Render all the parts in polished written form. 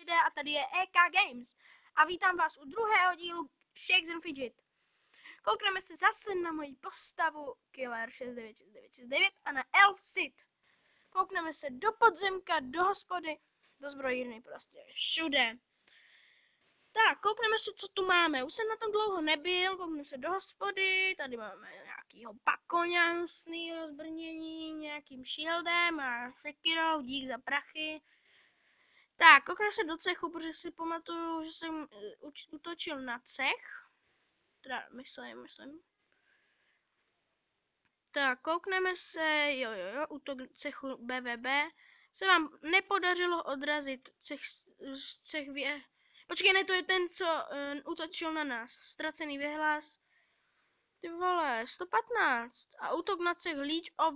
videa a tady je EK Games. A vítám vás u druhého dílu Shakes and Fidget. Koukneme se zase na moji postavu Killer 6969 a na Elf Sid. Koukneme se do podzemka, do hospody, do zbrojírny, prostě všude. Tak, koukneme se, co tu máme. Už jsem na tom dlouho nebyl, koukneme se do hospody, tady máme nějakýho bakoňansnýho zbrnění, nějakým shieldem a sekirou, dík za prachy. Tak, koukneme se do cechu, protože si pamatuju, že jsem útočil na cech. Teda, myslím. Tak, koukneme se, jo, útok cechu BVB. Se vám nepodařilo odrazit cech Počkej, ne, to je ten, co útočil na nás. Ztracený vyhlas. Ty vole, 115. A útok na cech Leech of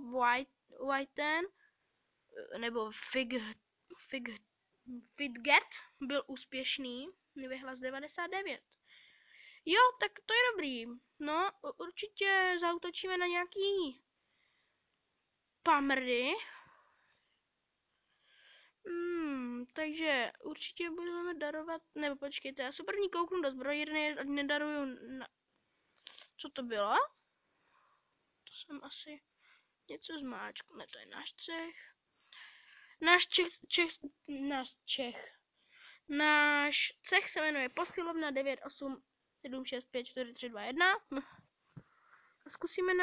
Whiten, nebo Fidget, byl úspěšný. Vyhlas 99. Jo, tak to je dobrý. No, určitě zaútočíme na nějaký pamry. Takže určitě budeme darovat, nebo počkejte, já se první kouknu do zbrojírny, ať nedaruju na... Co to bylo? To jsem asi něco zmáčkl, ne, to je náš cech. Náš cech se jmenuje Posilovna 987654321. Zkusíme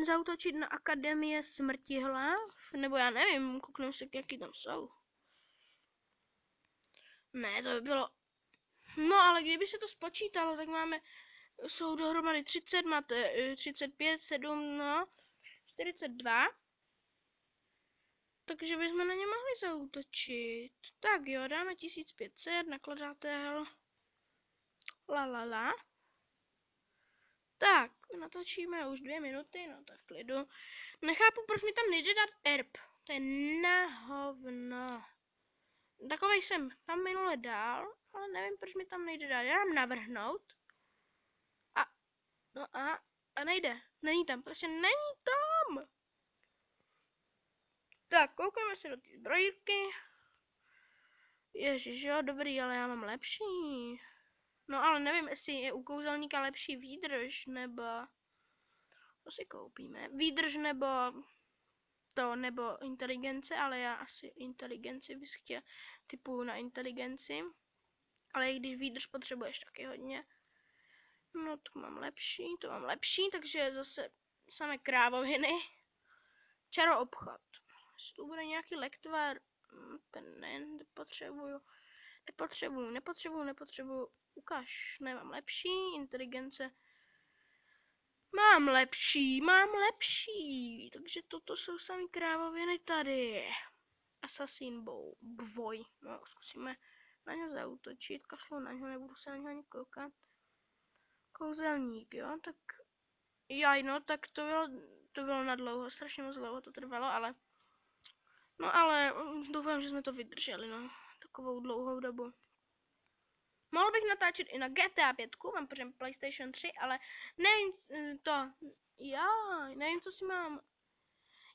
zaútočit na Akademie Smrtihlav, nebo já nevím, koukneme se, jaký tam jsou. Ne, to by bylo... No, ale kdyby se to spočítalo, tak jsou dohromady 30, máte 35, 7, no, 42. Takže bychom na ně mohli zaútočit. Tak jo, dáme 1500, nakladatel. La. Tak, natočíme už 2 minuty, no tak klidu. Nechápu, proč mi tam nejde dát erb. To je na hovno. Takovej jsem tam minule dal, ale nevím, proč mi tam nejde dát. Já dám navrhnout. A nejde. Není tam, prostě není tam. Tak, koukneme se do té zbrojírky. Ježiš, jo, dobrý, ale já mám lepší. No, ale nevím, jestli je u kouzelníka lepší výdrž, nebo... To si koupíme. Výdrž, nebo inteligence, ale já asi inteligenci bych chtěl, typu na inteligenci. Ale i když výdrž potřebuješ taky hodně. No, to mám lepší, takže zase samé krávoviny. Čaroobchod. Jestli tu bude nějaký lektvar, ten nepotřebuju. Ukaž, nemám lepší, inteligence. Mám lepší. Takže toto jsou samý krávoviny tady. Assassin Boy. No, zkusíme na něho zaútočit. Kašlu na něho, nebudu se na něho ani koukat. Kouzelník, jo, tak... Jaj, no, tak to bylo na dlouho, strašně moc dlouho to trvalo, ale... No, ale doufám, že jsme to vydrželi, no, takovou dlouhou dobu. Mohl bych natáčet i na GTA 5, mám pořád PlayStation 3, ale nevím nevím, co si mám.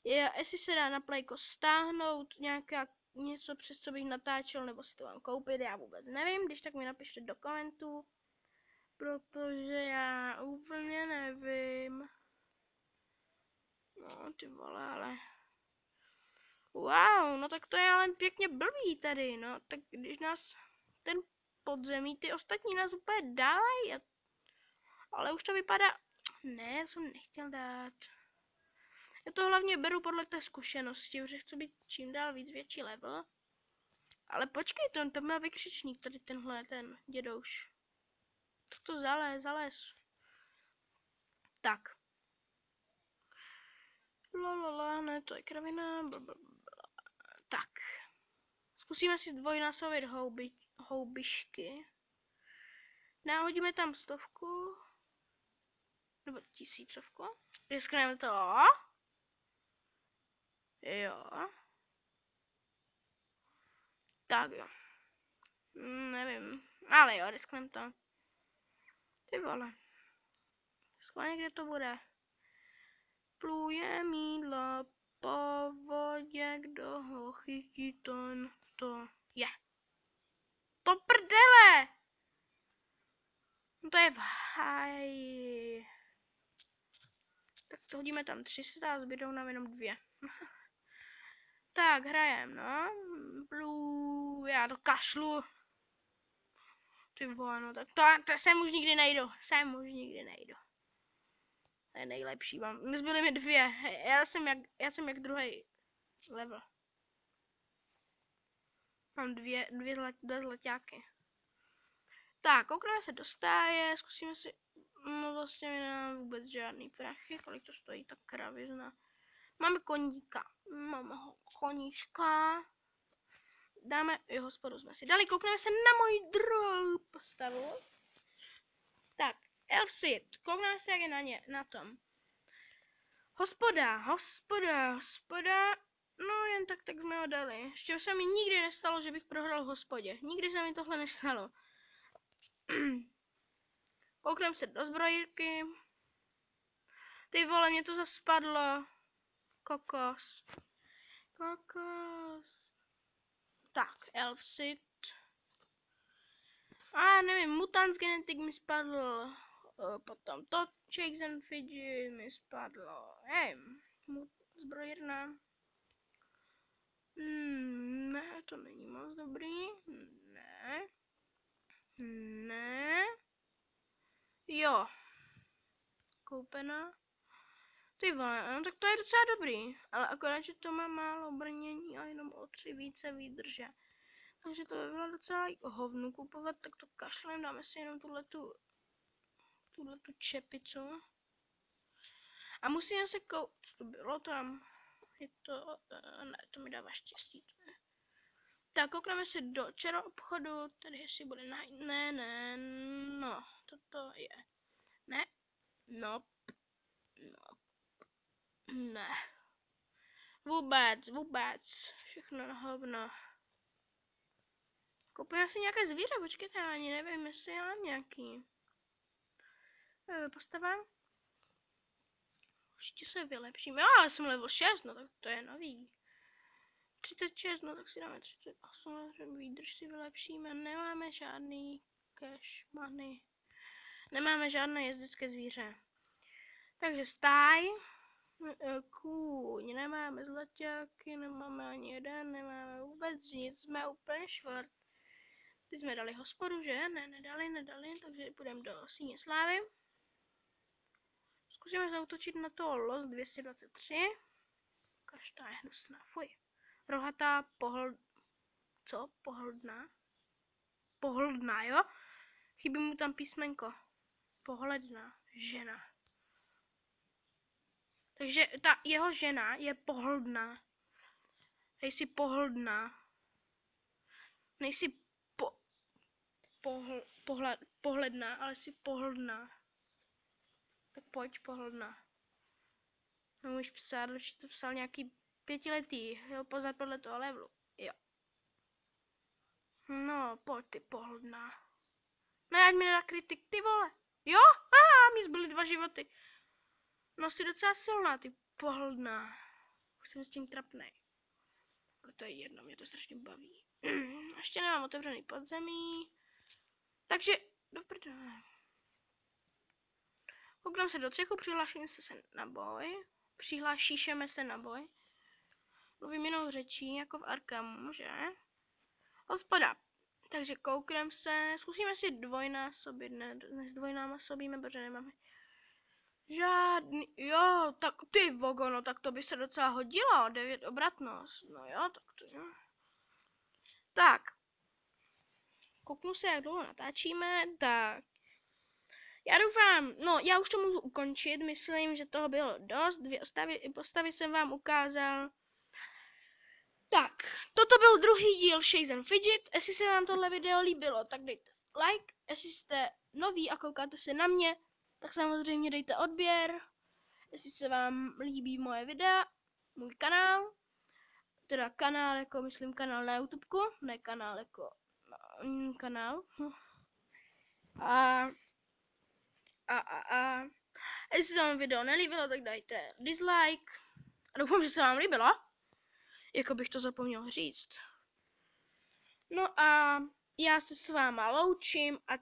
Jestli se dá na Playko stáhnout něco, přes co bych natáčel, nebo si to mám koupit, já vůbec nevím, když tak mi napište do komentů. Protože já úplně nevím. No, ty vole, ale... Wow, no tak to je ale pěkně blbý tady, no. Tak když nás ten podzemí, ty ostatní nás úplně dají. Ale už to vypadá... Ne, já jsem nechtěl dát. Já to hlavně beru podle té zkušenosti, že chci být čím dál víc větší level. Ale počkej, to má vykřičník, tady ten dědouš. To zalez. Tak. Ne, to je kravina. Tak. Zkusíme si dvojnásobit houbišky. Nahodíme tam 100. Nebo 1000. Riskneme to. Jo. Tak jo. Nevím. Ale jo, riskneme to. Ty vole. Schválně, kde to bude. Pluje mýdlo po vodě, kdo ho chytí, to je. je v háji. Tak to hodíme tam 300 a zbydou nám jenom 2. Tak, hrajem, no. Blue, já to kašlu. Ty vole, no tak to sem už nikdy nejdu. To je nejlepší, zbyly mi 2. Já jsem jak druhý level. Mám dvě zlaťáky. Tak, koukneme se do stáje, zkusíme si, no vlastně mi nemám vůbec žádný prachy, kolik to stojí, tak kravizna. Máme koníka, koníčka, dáme, jo, hospodu jsme si dali, koukneme se na moji druhou postavu. Tak, Elfsit, koukneme se, jak je na tom. Hospoda, no jen tak jsme ho dali. Ještě se mi nikdy nestalo, že bych prohrál v hospodě, nikdy se mi tohle nestalo. Koukneme se do zbrojírky. Ty vole, mě to zase spadlo. Kokos. Tak, Elfsit. A nevím, Mutants Genetic mi spadl. Potom to Shakes and Fidget mi spadlo. Zbrojírna. Ne, to není moc dobrý. Ne. Jo. Koupena. Ty vole, no tak to je docela dobrý, ale akorát, že to má málo brnění a jenom o 3 více výdrže. Takže to by bylo docela hovnu kupovat, tak to kašlem, dáme si jenom tuhletu čepicu. A musíme se to bylo tam, je to, ne, to mi dává štěstí. Tak, koukneme se do čero obchodu, tady jestli bude no, toto je, ne, no. Ne. Vůbec. Všechno na hovno. Koupím si nějaké zvíře, počkejte, ani nevím, jestli já mám nějaký. Postava. Ještě se vylepším. Jo, ale jsem level 6, no tak to je nový. 36, no tak si dáme 38, výdrž si vylepšíme. Nemáme žádný cash money. Nemáme žádné jezdecké zvíře. Takže stáj. Kůň, nemáme zlaťáky, nemáme ani jeden, nemáme vůbec nic, jsme úplně švart. Teď jsme dali hospodu, že? Ne, nedali, takže půjdeme do síně slávy. Zkusíme zaútočit na to Los 223. Každá je hnusná, fuj. Rohatá Pohodlná, jo? Chybí mu tam písmenko. Pohledná žena. Takže ta jeho žena je pohodlná. Nejsi pohodlná. Nejsi pohledná, ale jsi pohodlná. Tak pojď pohodlná. Nemůžeš psát, určitě to psal nějaký 5letý, jo, pozor podle toho levelu. Jo. No, pojď ty pohodlná. Ne, ať mi nedá kritik, ty vole. Jo? Mě zbyly 2 životy. No, jsi docela silná, ty pohodlná. Už jsem s tím trapnej. Ale to je jedno, mě to strašně baví. Ještě nemám otevřený podzemí. Takže, do prdele. Koukneme se do cechu, přihlášíme se na boj. Mluvím jinou řečí, jako v Arkamu, že? Hospoda. Takže koukneme se, zkusíme si dvojnásobit, ne zdvojnásobíme, protože nemáme žádný, jo, tak ty vogo, no tak to by se docela hodilo, 9 obratnost, no jo, tak to jo. Tak, kouknu se, jak dlouho natáčíme, tak. Já doufám, no já už to můžu ukončit, myslím, že toho bylo dost, 2 postavy jsem vám ukázal. Tak, toto byl druhý díl Shakes and Fidget, jestli se vám tohle video líbilo, tak dejte like, jestli jste noví a koukáte se na mě, tak samozřejmě dejte odběr, jestli se vám líbí moje videa, můj kanál, teda kanál jako myslím kanál na YouTubeku, ne kanál jako kanál. A jestli se vám video nelíbilo, tak dajte dislike. A doufám, že se vám líbilo. Jako bych to zapomněl říct. No a já se s váma loučím a